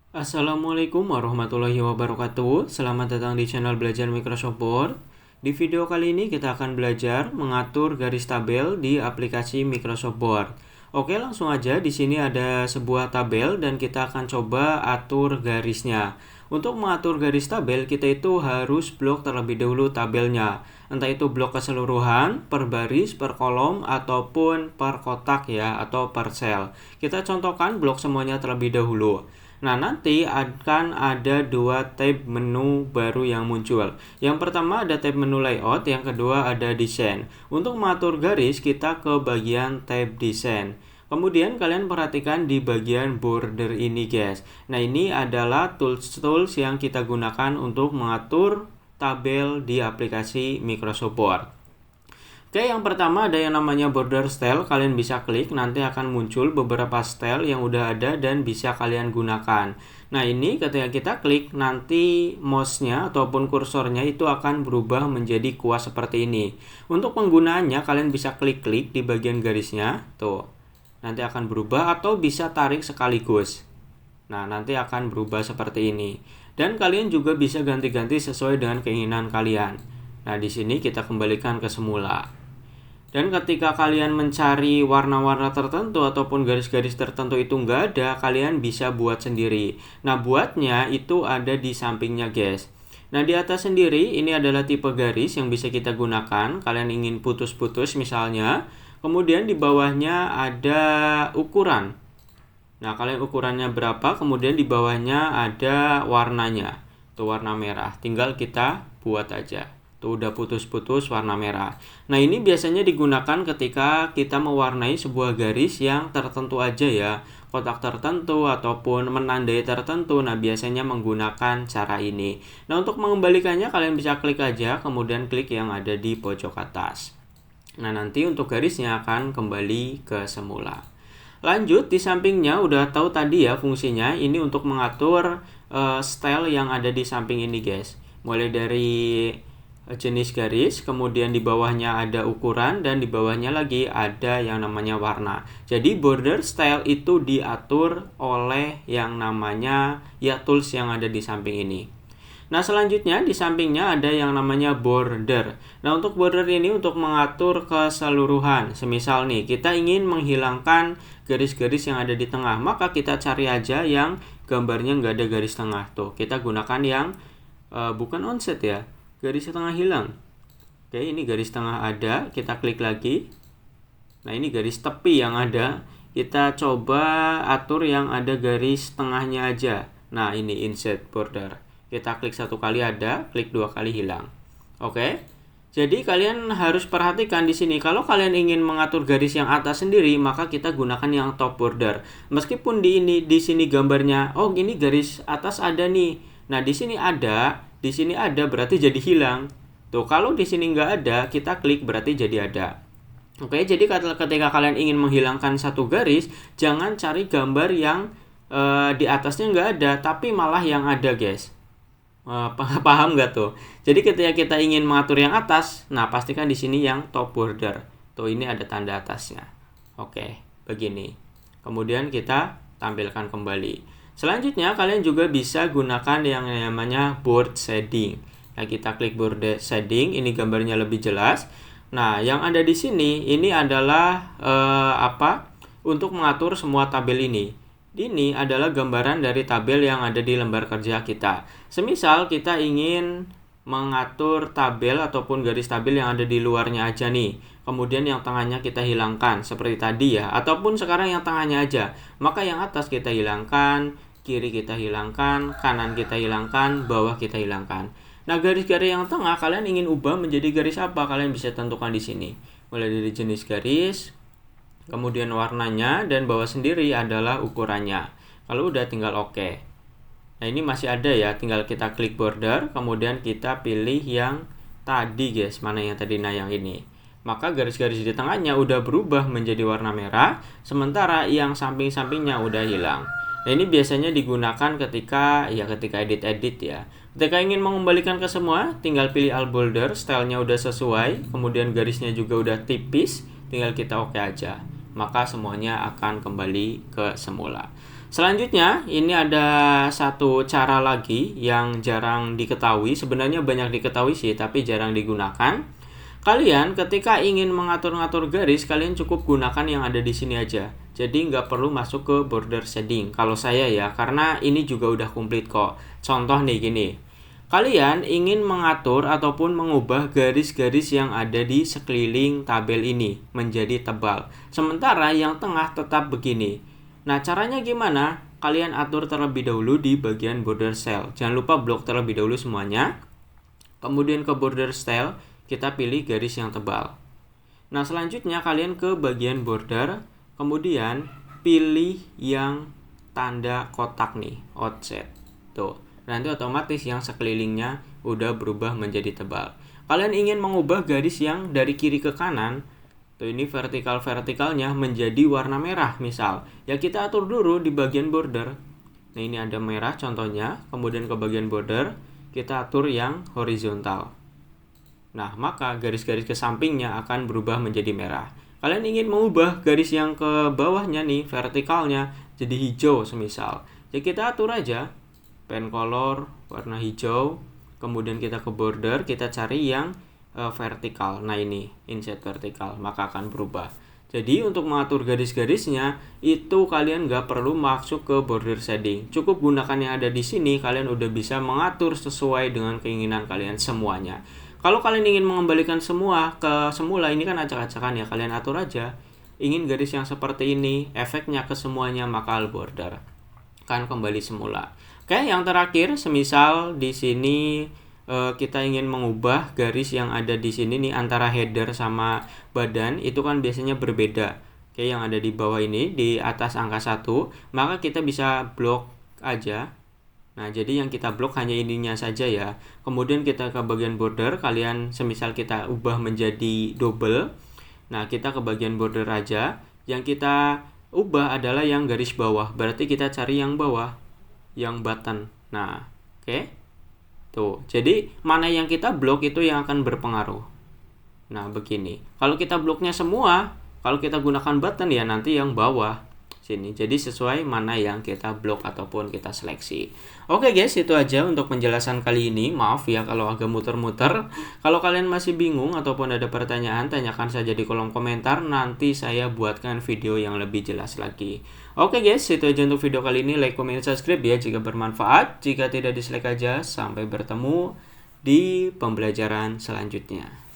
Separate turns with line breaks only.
Assalamualaikum warahmatullahi wabarakatuh. Selamat datang di channel Belajar Microsoft Word. Di video kali ini kita akan belajar mengatur garis tabel di aplikasi Microsoft Word. Oke, langsung aja. Di sini ada sebuah tabel dan kita akan coba atur garisnya. Untuk mengatur garis tabel, kita itu harus blok terlebih dahulu tabelnya. Entah itu blok keseluruhan, per baris, per kolom, ataupun per kotak ya, atau per sel. Kita contohkan blok semuanya terlebih dahulu. Nah, nanti akan ada dua tab menu baru yang muncul. Yang pertama ada tab menu layout, yang kedua ada desain. Untuk mengatur garis, kita ke bagian tab desain. Kemudian kalian perhatikan di bagian border ini, guys. Nah, ini adalah tools-tools yang kita gunakan untuk mengatur tabel di aplikasi Microsoft Word. Oke, yang pertama ada yang namanya border style. Kalian bisa klik, nanti akan muncul beberapa style yang udah ada dan bisa kalian gunakan. Nah, ini ketika kita klik, nanti mouse-nya ataupun kursornya itu akan berubah menjadi kuas seperti ini. Untuk penggunaannya, kalian bisa klik-klik di bagian garisnya. Tuh, nanti akan berubah atau bisa tarik sekaligus. Nah, nanti akan berubah seperti ini. Dan kalian juga bisa ganti-ganti sesuai dengan keinginan kalian. Nah, di sini kita kembalikan ke semula. Dan ketika kalian mencari warna-warna tertentu ataupun garis-garis tertentu itu nggak ada, kalian bisa buat sendiri. Nah, buatnya itu ada di sampingnya, guys. Nah, di atas sendiri ini adalah tipe garis yang bisa kita gunakan. Kalian ingin putus-putus misalnya. Kemudian di bawahnya ada ukuran. Nah, kalian ukurannya berapa, kemudian di bawahnya ada warnanya. Itu warna merah. Tinggal kita buat aja. Tuh udah putus-putus warna merah. Nah, ini biasanya digunakan ketika kita mewarnai sebuah garis yang tertentu aja ya. Kotak tertentu ataupun menandai tertentu. Nah, biasanya menggunakan cara ini. Nah, untuk mengembalikannya kalian bisa klik aja, kemudian klik yang ada di pojok atas. Nah, nanti untuk garisnya akan kembali ke semula. Lanjut, di sampingnya udah tahu tadi ya fungsinya. Ini untuk mengatur style yang ada di samping ini, guys. Mulai dari jenis garis, kemudian di bawahnya ada ukuran, dan di bawahnya lagi ada yang namanya warna. Jadi border style itu diatur oleh yang namanya ya tools yang ada di samping ini. Nah, selanjutnya di sampingnya ada yang namanya border. Nah, untuk border ini untuk mengatur keseluruhan. Semisal nih, kita ingin menghilangkan garis-garis yang ada di tengah, maka kita cari aja yang gambarnya nggak ada garis tengah. Tuh, kita gunakan yang bukan onset ya. Garis tengah hilang. Oke, ini garis tengah ada, kita klik lagi. Nah, ini garis tepi yang ada. Kita coba atur yang ada garis tengahnya aja. Nah, ini insert border. Kita klik satu kali ada, klik dua kali hilang. Oke. Jadi kalian harus perhatikan di sini. Kalau kalian ingin mengatur garis yang atas sendiri, maka kita gunakan yang top border. Meskipun di sini gambarnya, oh gini garis atas ada nih. Nah, di sini ada berarti jadi hilang. Tuh, kalau di sini nggak ada, kita klik berarti jadi ada. Oke, jadi ketika kalian ingin menghilangkan satu garis, jangan cari gambar yang di atasnya nggak ada, tapi malah yang ada, guys. Paham nggak tuh? Jadi ketika kita ingin mengatur yang atas, nah pastikan di sini yang top border. Tuh, ini ada tanda atasnya. Oke, begini. Kemudian kita tampilkan kembali. Selanjutnya, kalian juga bisa gunakan yang namanya board shading. Nah, kita klik board shading, ini gambarnya lebih jelas. Nah, yang ada di sini, ini adalah untuk mengatur semua tabel ini. Ini adalah gambaran dari tabel yang ada di lembar kerja kita. Semisal kita ingin mengatur tabel ataupun garis tabel yang ada di luarnya aja nih. Kemudian yang tengahnya kita hilangkan, seperti tadi ya. Ataupun sekarang yang tengahnya aja. Maka yang atas kita hilangkan, kiri kita hilangkan, kanan kita hilangkan, bawah kita hilangkan. Nah, garis-garis yang tengah kalian ingin ubah menjadi garis apa? Kalian bisa tentukan di sini. Mulai dari jenis garis, kemudian warnanya, dan bawah sendiri adalah ukurannya. Kalau udah tinggal oke. Nah, ini masih ada ya, tinggal kita klik border, kemudian kita pilih yang tadi, guys. Mana yang tadi? Nah, yang ini. Maka garis-garis di tengahnya udah berubah menjadi warna merah, sementara yang samping-sampingnya udah hilang. Nah, ini biasanya digunakan ketika edit-edit ya. Ketika ingin mengembalikan ke semua, tinggal pilih all border, stylenya udah sesuai, kemudian garisnya juga udah tipis, tinggal kita oke aja. Maka semuanya akan kembali ke semula. Selanjutnya, ini ada satu cara lagi yang jarang diketahui. Sebenarnya banyak diketahui sih, tapi jarang digunakan. Kalian ketika ingin mengatur-ngatur garis, kalian cukup gunakan yang ada di sini aja. Jadi nggak perlu masuk ke border shading. Kalau saya ya, karena ini juga udah komplit kok. Contoh nih gini. Kalian ingin mengatur ataupun mengubah garis-garis yang ada di sekeliling tabel ini menjadi tebal. Sementara yang tengah tetap begini. Nah, caranya gimana? Kalian atur terlebih dahulu di bagian border cell. Jangan lupa blok terlebih dahulu semuanya. Kemudian ke border style, kita pilih garis yang tebal. Nah, selanjutnya kalian ke bagian border, kemudian pilih yang tanda kotak nih, offset. Tuh, nanti otomatis yang sekelilingnya udah berubah menjadi tebal. Kalian ingin mengubah garis yang dari kiri ke kanan, tuh ini vertikal-vertikalnya menjadi warna merah misal. Ya kita atur dulu di bagian border. Nah, ini ada merah contohnya, kemudian ke bagian border, kita atur yang horizontal. Nah, maka garis-garis ke sampingnya akan berubah menjadi merah. Kalian ingin mengubah garis yang ke bawahnya nih, vertikalnya, jadi hijau semisal. Ya kita atur aja, pen color, warna hijau, kemudian kita ke border, kita cari yang vertikal. Nah ini, insert vertikal, maka akan berubah. Jadi untuk mengatur garis-garisnya itu kalian nggak perlu masuk ke border shading. Cukup gunakan yang ada di sini, kalian udah bisa mengatur sesuai dengan keinginan kalian semuanya. Kalau kalian ingin mengembalikan semua ke semula, ini kan acak-acakan ya, kalian atur aja. Ingin garis yang seperti ini, efeknya ke semuanya, maka all border kan kembali semula. Oke, yang terakhir, semisal di sini kita ingin mengubah garis yang ada di sini nih antara header sama badan, itu kan biasanya berbeda. Oke, yang ada di bawah ini di atas angka 1, maka kita bisa blok aja. Nah, jadi yang kita blok hanya ininya saja ya. Kemudian kita ke bagian border, kalian semisal kita ubah menjadi double. Nah, kita ke bagian border aja. Yang kita ubah adalah yang garis bawah. Berarti kita cari yang bawah, yang button. Nah, oke. Tuh, jadi mana yang kita blok itu yang akan berpengaruh. Nah, begini. Kalau kita bloknya semua, kalau kita gunakan button ya nanti yang bawah sini. Jadi sesuai mana yang kita blok ataupun kita seleksi. Oke guys, itu aja untuk penjelasan kali ini. Maaf ya kalau agak muter-muter. Kalau kalian masih bingung ataupun ada pertanyaan, tanyakan saja di kolom komentar. Nanti saya buatkan video yang lebih jelas lagi. Oke guys, itu aja untuk video kali ini. Like, comment, subscribe ya jika bermanfaat. Jika tidak, dislike aja. Sampai bertemu di pembelajaran selanjutnya.